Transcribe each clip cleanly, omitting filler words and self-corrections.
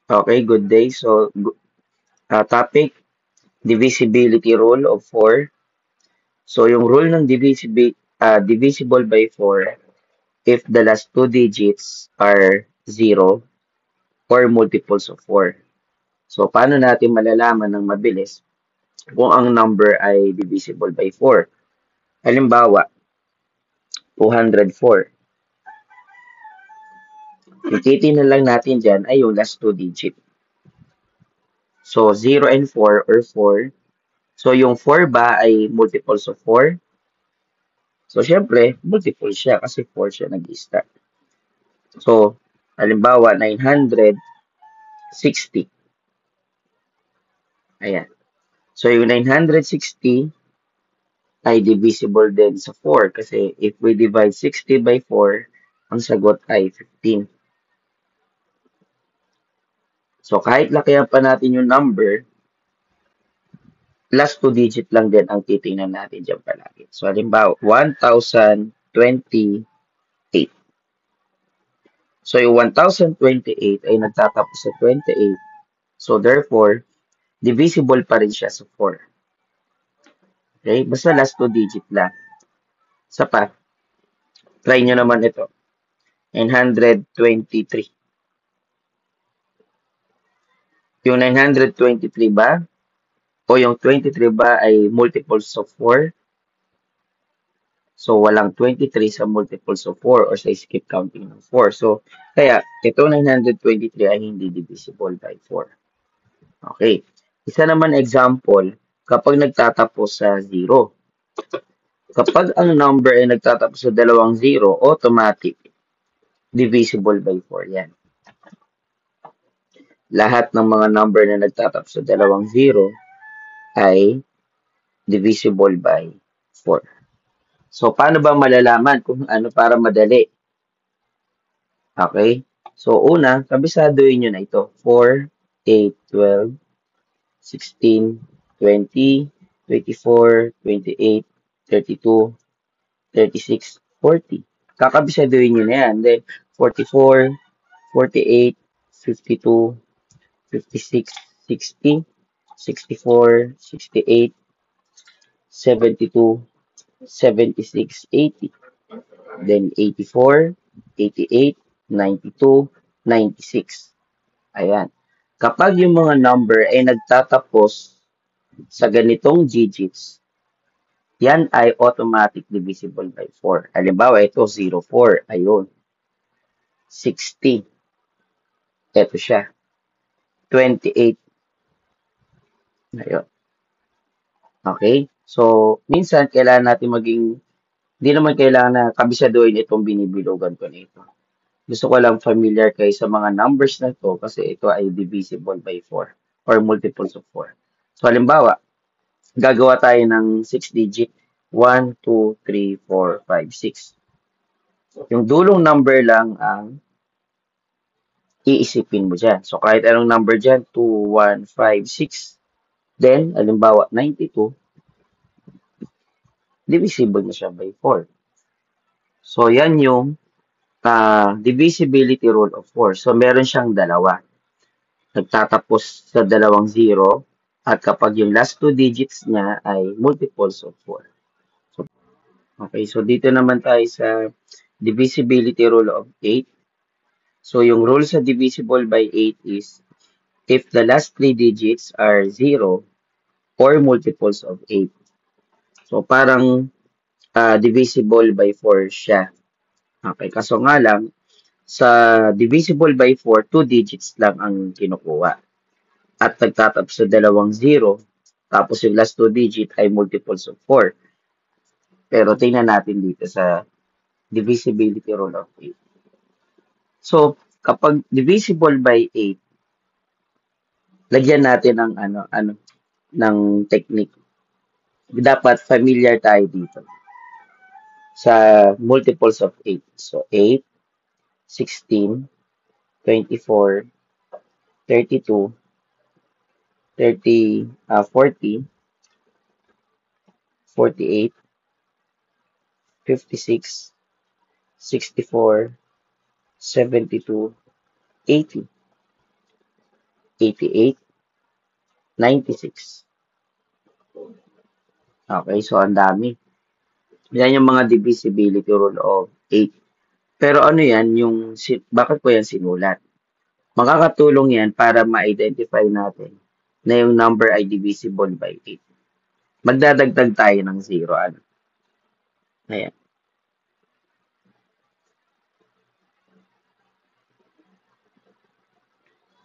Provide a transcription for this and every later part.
Okay, good day. So, topic, divisibility rule of 4. So, yung rule ng divisible by 4 if the last two digits are 0 or multiples of 4. So, paano natin malalaman ng mabilis kung ang number ay divisible by 4? Halimbawa, 204. Yung titingnan lang natin dyan ay yung last two digit. So, 0 and 4 or 4. So, yung 4 ba ay multiples of 4? So, syempre, multiple siya kasi 4 siya nag-start. So, halimbawa, 960. Ayan. So, yung 960 ay divisible din sa 4 kasi if we divide 60 by 4, ang sagot ay 15. So, kahit lakihan pa natin yung number, last two digit lang din ang titingnan natin dyan palagi. So, halimbawa, 1,028. So, yung 1,028 ay nagtatapos sa 28. So, therefore, divisible pa rin siya sa 4. Okay? Basta last two digit lang. Sa pa, try nyo naman ito. 923. Yung 923 ba? O yung 23 ba ay multiples of 4? So, walang 23 sa multiples of 4 or sa skip counting ng 4. So, kaya, ito 923 ay hindi divisible by 4. Okay. Isa naman example, kapag nagtatapos sa 0. Kapag ang number ay nagtatapos sa dalawang 0, automatic, divisible by 4 yan. Lahat ng mga number na nagtatapos sa dalawang 0 ay divisible by 4. So, paano ba malalaman kung ano para madali? Okay? So, una, kabisaduhin nyo na ito. 4, 8, 12, 16, 20, 24, 28, 32, 36, 40. Kakabisaduhin nyo na yan. Then, 44, 48, 52, 56, 60, 64, 68, 72, 76, 80. Then 84, 88, 92, 96. Ayan. Kapag yung mga number ay nagtatapos sa ganitong digits, yan ay automatic divisible by 4. Halimbawa, ito 04. Ayun. 60. Ito siya. 28. Ayun. Okay? So, minsan, kailangan natin maging, hindi naman kailangan na kabisaduhin itong binibilugan ko na ito. Gusto ko lang familiar kayo sa mga numbers na to kasi ito ay divisible by 4 or multiples of 4. So, halimbawa, gagawa tayo ng 6 digit. 1, 2, 3, 4, 5, 6. Yung dulong number lang ang iisipin mo dyan. So, kahit anong number dyan, 2, 1, 5, 6. Then, halimbawa, 92, divisible na siya by 4. So, yan yung divisibility rule of 4. So, meron siyang dalawa. Nagtatapos sa dalawang 0 at kapag yung last two digits niya ay multiples of 4. So, okay, so dito naman tayo sa divisibility rule of 8. So, yung rule sa divisible by 8 is if the last three digits are 0 or multiples of 8. So, parang divisible by 4 siya. Okay, kaso nga lang, sa divisible by 4, 2 digits lang ang kinukuha. At nagtatapos sa dalawang 0, tapos yung last 2 digit ay multiples of 4. Pero tingnan natin dito sa divisibility rule of 8. So, kapag divisible by 8, lagyan natin ng ng technique. Dapat familiar tayo dito sa multiples of 8. So, 8, 16, 24, 32, 40, 48, 56, 64, 72, 80. 88, 96. Okay, so ang dami. Yan yung mga divisibility rule of 8. Pero ano yan, bakit ko yan sinulat? Makakatulong yan para ma-identify natin na yung number ay divisible by 8. Magdadagdag tayo ng 0. Ano? Ayan.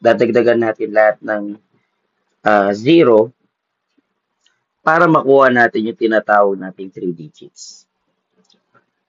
Dadagdagan natin lahat ng 0 para makuha natin yung tinatawag nating 3 digits.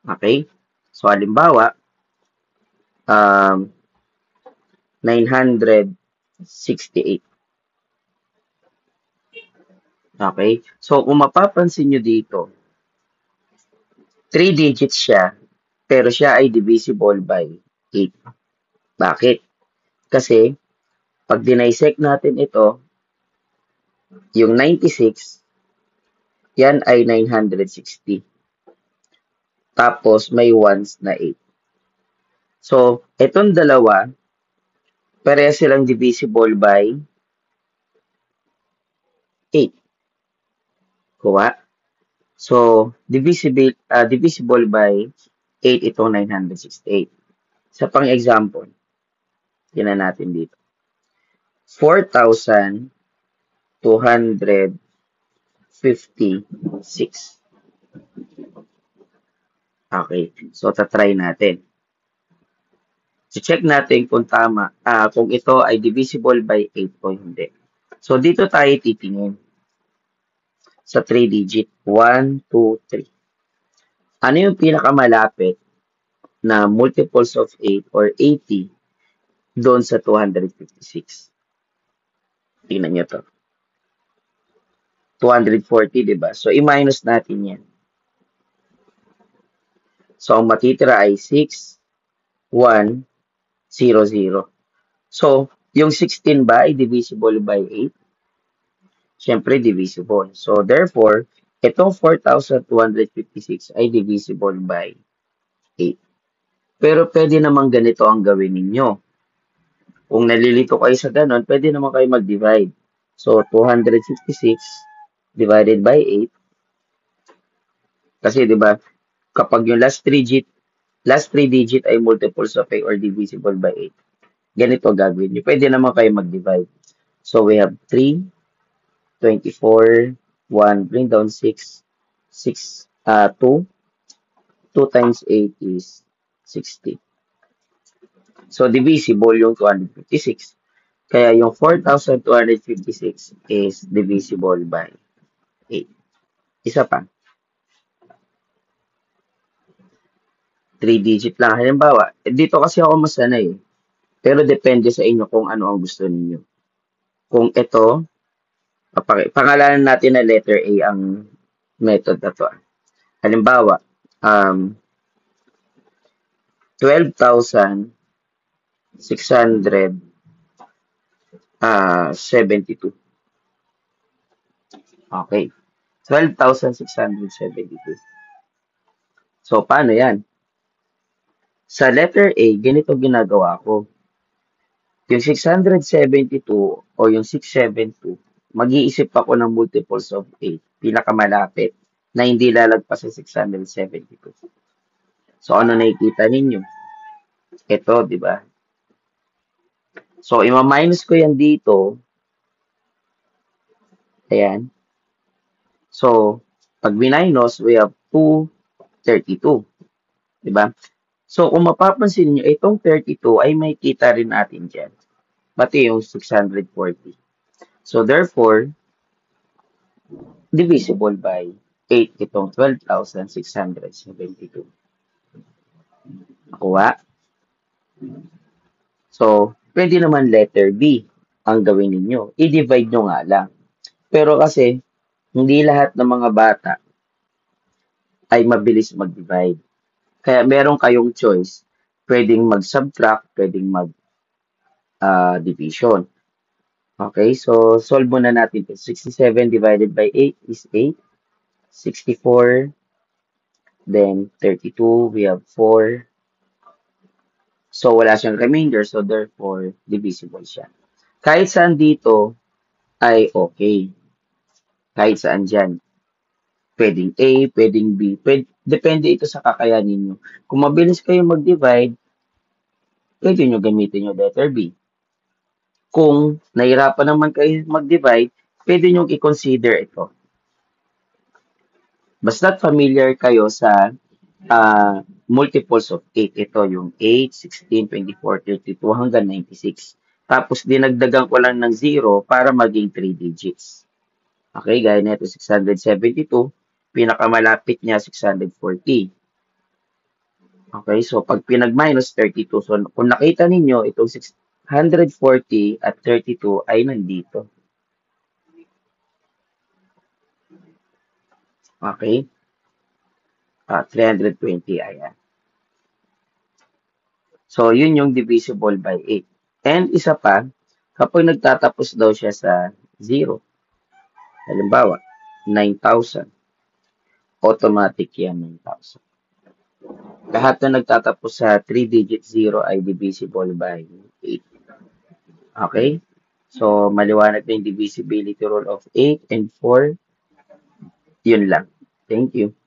Okay? So, halimbawa, 968. Okay? So, kung mapapansin nyo dito, 3 digits siya, pero siya ay divisible by 8. Bakit? Kasi, pag dinisect natin ito, yung 96, yan ay 960. Tapos, may ones na 8. So, itong dalawa, pareha silang divisible by 8. Kuha? So, divisible by 8 itong 968. Sa pang-example, tinan natin dito. 4,256. Okay. So, tatry natin. Check natin kung tama, kung ito ay divisible by 8 o hindi. So, dito tayo titingin sa 3 digit. 1, 2, 3. Ano yung pinakamalapit na multiples of 8 or 80 doon sa 256? Tingnan nyo to. 240, diba? So, i-minus natin yan. So, ang matitira ay 6, 1, 0, 0. So, yung 16 ba ay divisible by 8? Siyempre, divisible. So, therefore, itong 4,256 ay divisible by 8. Pero pwede namang ganito ang gawin ninyo. Kung nalilito kayo sa ganon, pwede naman kayo mag-divide. So, 256 divided by 8. Kasi, di ba, kapag yung last 3 digit ay multiples of 8 or divisible by 8, ganito gagawin nyo. Pwede naman kayo mag-divide. So, we have 3, 24, 1, bring down 6, 2. 2 times 8 is 60. So, divisible yung 256. Kaya yung 4,256 is divisible by 8. Isa pa. 3 digit lang. Halimbawa, dito kasi ako masanay. Pero depende sa inyo kung ano ang gusto niyo. Kung ito, pangalanan natin na letter A ang method na to. Halimbawa, 12,672. Okay. 12,672. So, paano yan? Sa letter A, ganito ginagawa ko. Yung 672 o yung 672, mag-iisip ako ng multiples of 8, pinakamalapit, na hindi lalagpas sa 672. So, ano nakikita ninyo? Ito, di ba? So, ima-minus ko yan dito. Ayan. So, pag minus, we have 232. Di ba? So, kung mapapansin nyo, itong 32 ay may kita rin natin dyan. Pati yung 640. So, therefore, divisible by 8 itong 12,672. Nakuha? So, pwede naman letter B ang gawin ninyo. I-divide nyo nga lang. Pero kasi, hindi lahat ng mga bata ay mabilis mag-divide. Kaya meron kayong choice. Pwedeng mag-subtract, pwedeng mag-division. Okay, so solve muna natin ito. 67 divided by 8 is 8. 64, then 32, we have 4. So, wala siyang remainder, so therefore, divisible siya. Kahit saan dito ay okay. Kahit saan dyan. Pwedeng A, pwedeng B. Depende ito sa kakayanin nyo. Kung mabilis kayo mag-divide, pwede nyo gamitin yung letter B. Kung nahirapan naman kayo mag-divide, pwede nyo i-consider ito. Basta't familiar kayo sa multiples of 8. Ito yung 8, 16, 24, 32 hanggang 96. Tapos dinagdagan ko lang ng 0 para maging 3 digits. Okay, gaya nito 672, pinakamalapit niya 640. Okay, so pag pinag-minus 32, so kung nakita ninyo, itong 640 at 32 ay nandito. Okay? 320, ayan. So, yun yung divisible by 8. And isa pa, kapag nagtatapos daw siya sa 0, halimbawa, 9,000, automatic yan 9,000. Lahat na nagtatapos sa 3-digit 0 ay divisible by 8. Okay? So, maliwanag na yung divisibility rule of 8 and 4. Yun lang. Thank you.